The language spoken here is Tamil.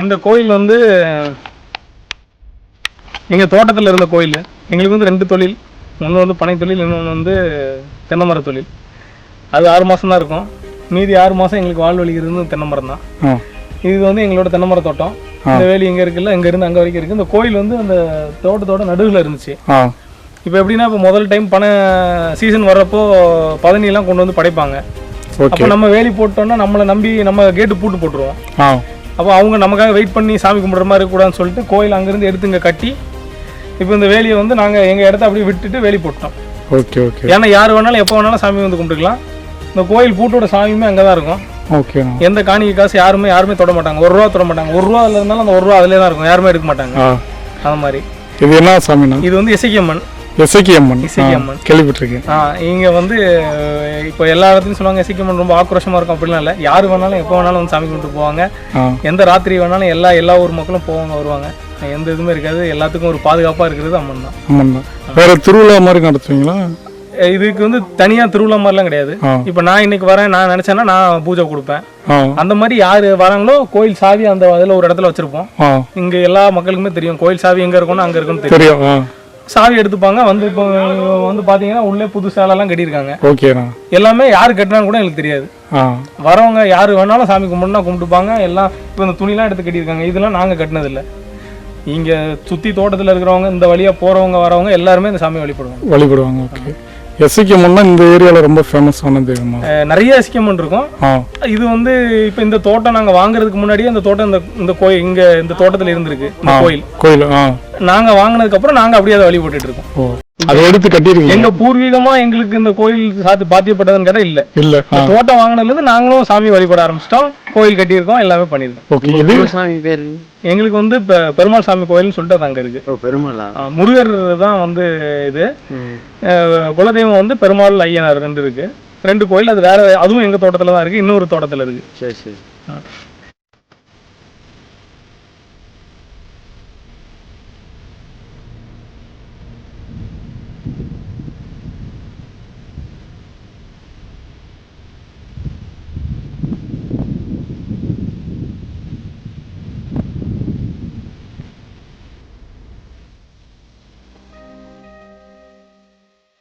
இந்த கோயில் வந்து எங்கள் தோட்டத்தில் இருந்த கோயில். எங்களுக்கு வந்து 2 தொழில். ஒன்று வந்து பனை தொழில், இன்னொன்று வந்து தென்னை மர தொழில். அது 6 மாதம் தான் இருக்கும். மீதி 6 மாதம் எங்களுக்கு வாழ்வழி இருந்து தென்னை மரம் தான். இது வந்து எங்களோட தென்னை மர தோட்டம். இந்த வேலி எங்கே இருக்குல்ல, இங்கேருந்து அங்கே வரைக்கும் இருக்குது. இந்த கோயில் வந்து அந்த தோட்டத்தோட நடுவில் இருந்துச்சு. இப்போ எப்படின்னா, இப்போ முதல் டைம் பனை சீசன் வர்றப்போ பதனியெல்லாம் கொண்டு வந்து படைப்பாங்க. அப்போ நம்ம வேலி போட்டோம்னா நம்மளை நம்பி நம்ம கேட்டு பூட்டு போட்டுருவோம். அப்போ அவங்க நமக்காக வெயிட் பண்ணி சாமி கும்பிட்ற மாதிரி இருக்கக்கூடாதுன்னு சொல்லிட்டு கோயில் அங்கேருந்து எடுத்து இங்கே கட்டி இப்போ இந்த வேலியை வந்து நாங்கள் எங்கள் இடத்த அப்படியே விட்டுட்டு வேலி போட்டோம். Okay okay. ஏன்னா யார் வேணாலும் எப்போ வேணாலும் சாமி வந்து கும்பிட்டுக்கலாம். இந்த கோயில் பூட்டோட சாமியுமே அங்கே தான் இருக்கும். ஓகே. எந்த காணிக்கை காசு யாருமே தொட மாட்டாங்க. 1 ரூபா தொட மாட்டாங்க. 1 ரூபா அதில் இருந்தாலும் அந்த 1 ரூபா அதிலே தான் இருக்கும். யாருமே எடுக்க மாட்டாங்க. அது மாதிரி. இது என்ன சாமினா? இது வந்து இசக்கியம்மன். இசக்கியம்மன். இசக்கியம்மன் கேள்விப்பட்டிருக்கேன். இங்கே வந்து இப்போ எல்லா இடத்துலையும் சொல்லுவாங்க இசக்கியம்மன் ரொம்ப ஆக்ரோஷமாக இருக்கும். அப்படிலாம் இல்லை. யார் வேணாலும் எப்போ வேணாலும் வந்து சாமி கும்பிட்டு போவாங்க. எந்த ராத்திரி வேணாலும் எல்லா ஊர் மக்களும் போவாங்க வருவாங்க. எந்த இதுவுமே இருக்காது. எல்லாத்துக்கும் ஒரு பாதுகாப்பாக இருக்கிறது அம்மன் தான். அம்மன் தான். வேற திருவிழா மாதிரி நடத்துவீங்களா? இதுக்கு வந்து தனியா திருவிழா மாதிரிலாம் கிடையாது. இப்ப நான் இன்னைக்கு வரேன், நான் நினைச்சேன்னா நான் பூஜை கொடுப்பேன். அந்த மாதிரி யாரு வராங்களோ கோயில் சாவி அந்த அதுல ஒரு இடத்துல வச்சிருப்போம். இங்க எல்லா மக்களுக்குமே தெரியும் கோயில் சாவி எங்க இருக்கும்னு அங்க இருக்குன்னு தெரியும். சாவி எடுத்துப்பாங்க. வந்து இப்போ வந்து பாத்தீங்கன்னா உள்ளே புது சேலெல்லாம் கட்டியிருக்காங்க. எல்லாமே யாரு கட்டினான்னு கூட எனக்கு தெரியாது. வரவங்க யாரு வேணாலும் சாமி கும்பிட்டுனா கும்பிட்டுப்பாங்க. எல்லாம் இப்போ இந்த துணிலாம் எடுத்து கட்டியிருக்காங்க. இதெல்லாம் நாங்க கட்டினது இல்லை. இங்க சுத்தி தோட்டத்துல இருக்கிறவங்க, இந்த வழியா போறவங்க வரவங்க எல்லாருமே இந்த சாமியை வழிபடுவாங்க. ஓகே. எசிக்கம்மன்னா இந்த ஏரியாவில் ரொம்ப ஃபேமஸான தெய்வமா? நிறைய எசிக்கம்மன் இருக்கும். இது வந்து இப்போ இந்த தோட்டம் நாங்கள் வாங்குறதுக்கு முன்னாடியே இந்த தோட்டம் இந்த கோயில் இங்கே இந்த தோட்டத்தில் இருந்திருக்கு. இந்த கோயில் நாங்கள் வாங்கினதுக்கு அப்புறம் நாங்கள் அப்படியே அதை வழிபட்டுட்டு இருக்கோம். அதை எடுத்து கட்டிருக்கீங்க? எங்க பூர்வீகமா எங்களுக்கு இந்த கோயில் பாத்தியப்பட்டதுன்னு கேட்டா இல்ல. தோட்டம் வாங்கினதுல இருந்து நாங்களும் சாமி வழிபட ஆரம்பிச்சிட்டோம். கோயில் கட்டியிருக்கோம், எல்லாமே பண்ணிருக்கோம். எங்களுக்கு வந்து பெருமாள் சாமி கோயில்னு சொல்லிட்டு அங்க இருக்கு. பெருமாள் முருகர் தான் வந்து இது. குலதெய்வம் வந்து பெருமாள் ஐயனார் 2 இருக்கு. 2 கோயில். அது வேற, அதுவும் எங்க தோட்டத்துல தான் இருக்கு. இன்னொரு தோட்டத்துல இருக்கு. சரி.